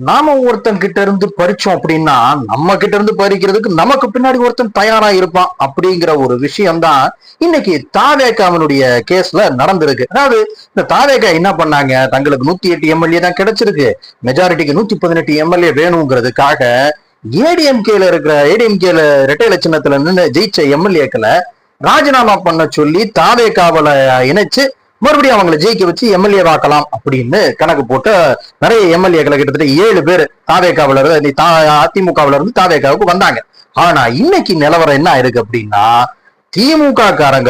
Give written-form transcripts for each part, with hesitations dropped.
நாம ஒருத்தன் கிட்ட இருந்து பறிச்சோம் அப்படின்னா நம்ம கிட்ட இருந்து பறிக்கிறதுக்கு நமக்கு பின்னாடி ஒருத்தன் தயாரா இருப்பான் அப்படிங்கிற ஒரு விஷயம்தான் இன்னைக்கு தாவேகாவினுடைய கேஸ்ல நடந்திருக்கு. அதாவது இந்த தாவேகா என்ன பண்ணாங்க, தங்களுக்கு 108 எம்எல்ஏ தான் கிடைச்சிருக்கு, மெஜாரிட்டிக்கு 118 எம்எல்ஏ வேணுங்கிறதுக்காக ஏடிஎம்கேல இரட்டை இலட்சணத்துல நின்று ஜெயிச்ச எம்எல்ஏக்களை ராஜினாமா பண்ண சொல்லி தாவேகாவில இணைச்சு மறுபடியும் அவங்களை ஜெயிக்க வச்சு எம்எல்ஏ வாக்கலாம் அப்படின்னு கணக்கு போட்டு நிறைய எம்எல்ஏக்களை கிட்டத்தட்ட 7 பேர் தாவேகாவில இருந்து அதிமுகவில இருந்து தாவேகாவுக்கு வந்தாங்க. ஆனா இன்னைக்கு நிலவரம் என்ன ஆயிருக்கு அப்படின்னா, திமுக காரங்க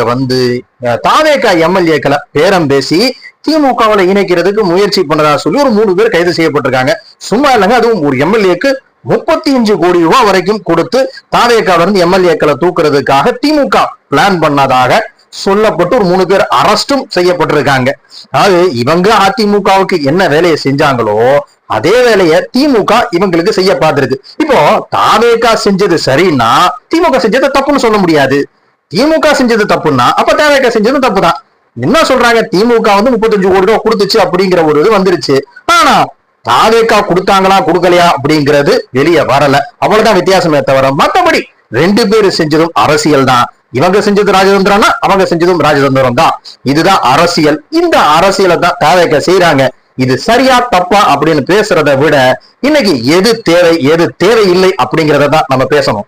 தாவேகா எம்எல்ஏக்களை பேரம் பேசி திமுகவுல இணைக்கிறதுக்கு முயற்சி பண்ணதா சொல்லி ஒரு 3 பேர் கைது செய்யப்பட்டிருக்காங்க. சும்மா இல்லைங்க, அதுவும் ஒரு எம்எல்ஏக்கு 35 கோடி ரூபாய் வரைக்கும் கொடுத்து தாவேகாவில இருந்து எம்எல்ஏக்களை தூக்குறதுக்காக திமுக பிளான் பண்ணதாக சொல்லப்பட்டு ஒரு 3 பேர் அரஸ்டும் செய்யப்பட்டிருக்காங்க. அதாவது இவங்க அதிமுகவுக்கு என்ன வேலையை செஞ்சாங்களோ அதே வேலையை திமுக இவங்களுக்கு செய்ய பார்த்திருக்கு. இப்போ தாவேகா செஞ்சது சரின்னா திமுக செஞ்சது தப்புன்னு சொல்ல முடியாது, திமுக செஞ்சது தப்புன்னா அப்ப தாவேகா செஞ்சது தப்புதான். என்ன சொல்றாங்க, திமுக 35 கோடி ரூபாய் கொடுத்துச்சு அப்படிங்கிற ஒரு இது வந்துருச்சு. ஆனா தாவேகா கொடுத்தாங்களா கொடுக்கலையா அப்படிங்கிறது வெளியே வரல, அவ்வளவுதான் வித்தியாசமே தவிர மற்றபடி 2 பேரு செஞ்சதும் அரசியல் தான். இவங்க செஞ்சது ராஜதந்திரம்னா அவங்க செஞ்சதும் ராஜதந்திரம் தான். இதுதான் அரசியல். இந்த அரசியலை தான் தாவேகா செய்யறாங்க. இது சரியா தப்பா அப்படின்னு பேசுறதை விட இன்னைக்கு எது தேவை எது தேவையில்லை அப்படிங்கிறத தான் நம்ம பேசணும்.